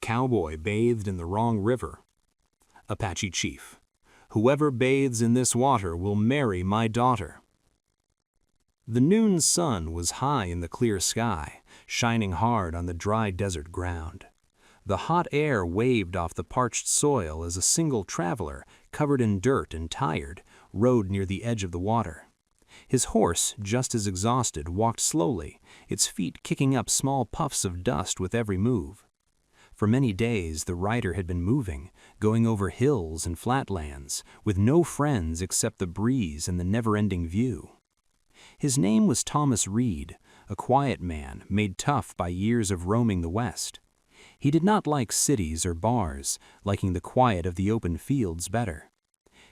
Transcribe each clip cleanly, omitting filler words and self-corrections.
Cowboy bathed in the wrong river. Apache chief. Whoever bathes in this water will marry my daughter. The noon sun was high in the clear sky, shining hard on the dry desert ground. The hot air waved off the parched soil as a single traveler, covered in dirt and tired, rode near the edge of the water. His horse, just as exhausted, walked slowly, its feet kicking up small puffs of dust with every move. For many days the rider had been moving, going over hills and flatlands, with no friends except the breeze and the never-ending view. His name was Thomas Reed, a quiet man made tough by years of roaming the West. He did not like cities or bars, liking the quiet of the open fields better.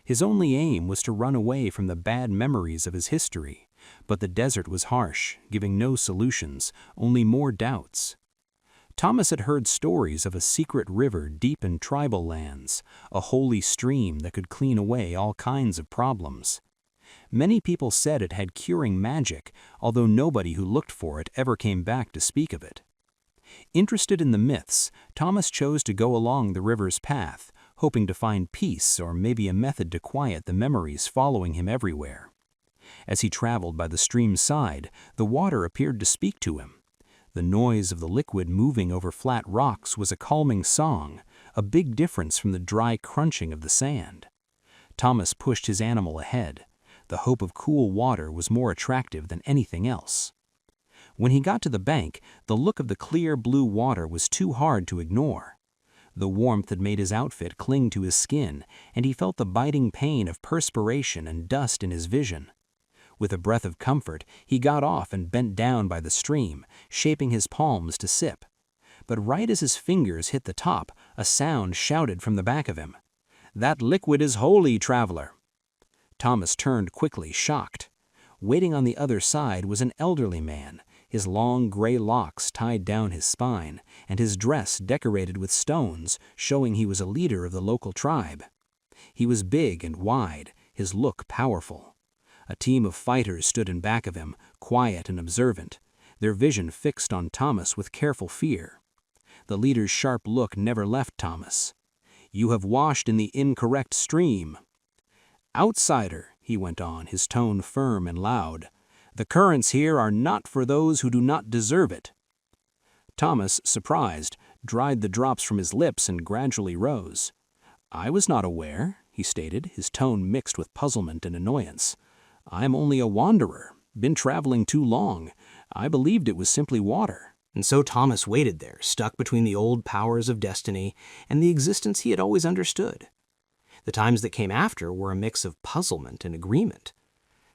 His only aim was to run away from the bad memories of his history, but the desert was harsh, giving no solutions, only more doubts. Thomas had heard stories of a secret river deep in tribal lands, a holy stream that could clean away all kinds of problems. Many people said it had curing magic, although nobody who looked for it ever came back to speak of it. Interested in the myths, Thomas chose to go along the river's path, hoping to find peace or maybe a method to quiet the memories following him everywhere. As he traveled by the stream's side, the water appeared to speak to him. The noise of the liquid moving over flat rocks was a calming song, a big difference from the dry crunching of the sand. Thomas pushed his animal ahead. The hope of cool water was more attractive than anything else. When he got to the bank, the look of the clear blue water was too hard to ignore. The warmth had made his outfit cling to his skin, and he felt the biting pain of perspiration and dust in his vision. With a breath of comfort, he got off and bent down by the stream, shaping his palms to sip. But right as his fingers hit the top, a sound shouted from the back of him. "That liquid is holy, traveler!" Thomas turned quickly, shocked. Waiting on the other side was an elderly man, his long gray locks tied down his spine, and his dress decorated with stones, showing he was a leader of the local tribe. He was big and wide, his look powerful. A team of fighters stood in back of him, quiet and observant, their vision fixed on Thomas with careful fear. The leader's sharp look never left Thomas. "You have washed in the incorrect stream." "Outsider," he went on, his tone firm and loud, "the currents here are not for those who do not deserve it." Thomas, surprised, dried the drops from his lips and gradually rose. "I was not aware," he stated, his tone mixed with puzzlement and annoyance. "I am only a wanderer, been traveling too long. I believed it was simply water." And so Thomas waited there, stuck between the old powers of destiny and the existence he had always understood. The times that came after were a mix of puzzlement and agreement.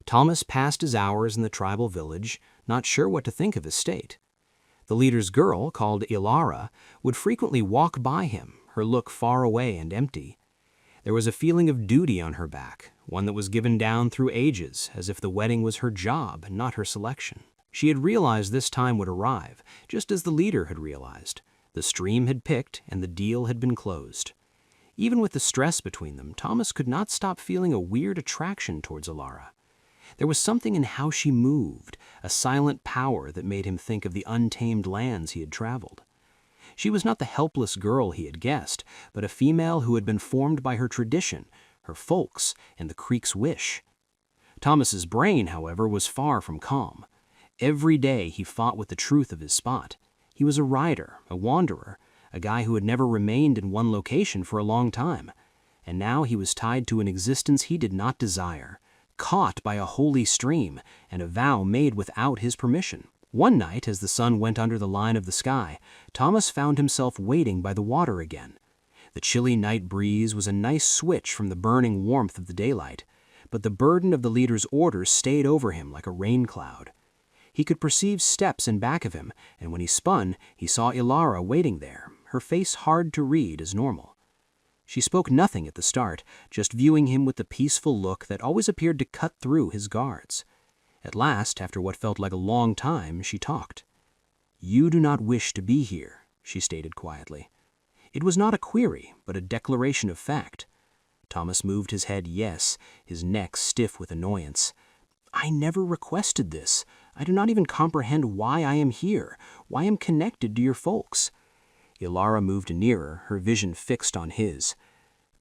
Thomas passed his hours in the tribal village, not sure what to think of his state. The leader's girl, called Ilara, would frequently walk by him, her look far away and empty. There was a feeling of duty on her back, one that was given down through ages, as if the wedding was her job, not her selection. She had realized this time would arrive, just as the leader had realized. The stream had picked, and the deal had been closed. Even with the stress between them, Thomas could not stop feeling a weird attraction towards Ilara. There was something in how she moved, a silent power that made him think of the untamed lands he had traveled. She was not the helpless girl he had guessed, but a female who had been formed by her tradition, her folks, and the creek's wish. Thomas's brain, however, was far from calm. Every day he fought with the truth of his spot. He was a rider, a wanderer, a guy who had never remained in one location for a long time. And now he was tied to an existence he did not desire, caught by a holy stream, and a vow made without his permission. One night, as the sun went under the line of the sky, Thomas found himself waiting by the water again. The chilly night breeze was a nice switch from the burning warmth of the daylight, but the burden of the leader's orders stayed over him like a rain cloud. He could perceive steps in back of him, and when he spun, he saw Ilara waiting there, her face hard to read as normal. She spoke nothing at the start, just viewing him with the peaceful look that always appeared to cut through his guards. At last, after what felt like a long time, she talked. "You do not wish to be here," she stated quietly. It was not a query, but a declaration of fact. Thomas moved his head yes, his neck stiff with annoyance. "I never requested this. I do not even comprehend why I am here, why I am connected to your folks." Ilara moved nearer, her vision fixed on his.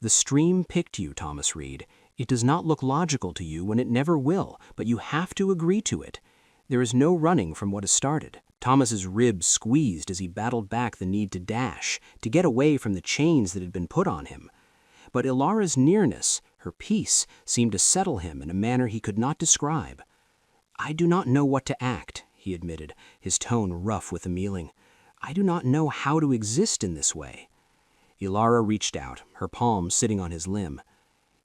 "The stream picked you, Thomas Reed. It does not look logical to you when it never will, but you have to agree to it. There is no running from what has started." Thomas's ribs squeezed as he battled back the need to dash, to get away from the chains that had been put on him. But Ilara's nearness, her peace, seemed to settle him in a manner he could not describe. "I do not know what to act," he admitted, his tone rough with annealing. "I do not know how to exist in this way." Ilara reached out, her palm sitting on his limb.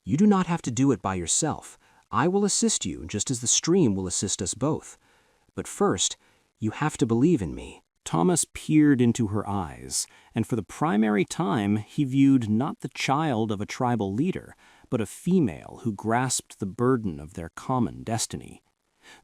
"You do not have to do it by yourself. I will assist you just as the stream will assist us both. But first, you have to believe in me." Thomas peered into her eyes, and for the primary time he viewed not the child of a tribal leader, but a female who grasped the burden of their common destiny.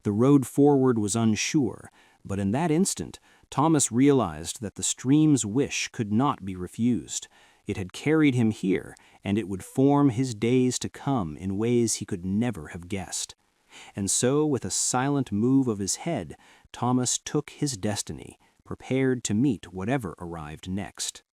The road forward was unsure, but in that instant Thomas realized that the stream's wish could not be refused. It had carried him here, and it would form his days to come in ways he could never have guessed. And so, with a silent move of his head, Thomas took his destiny, prepared to meet whatever arrived next.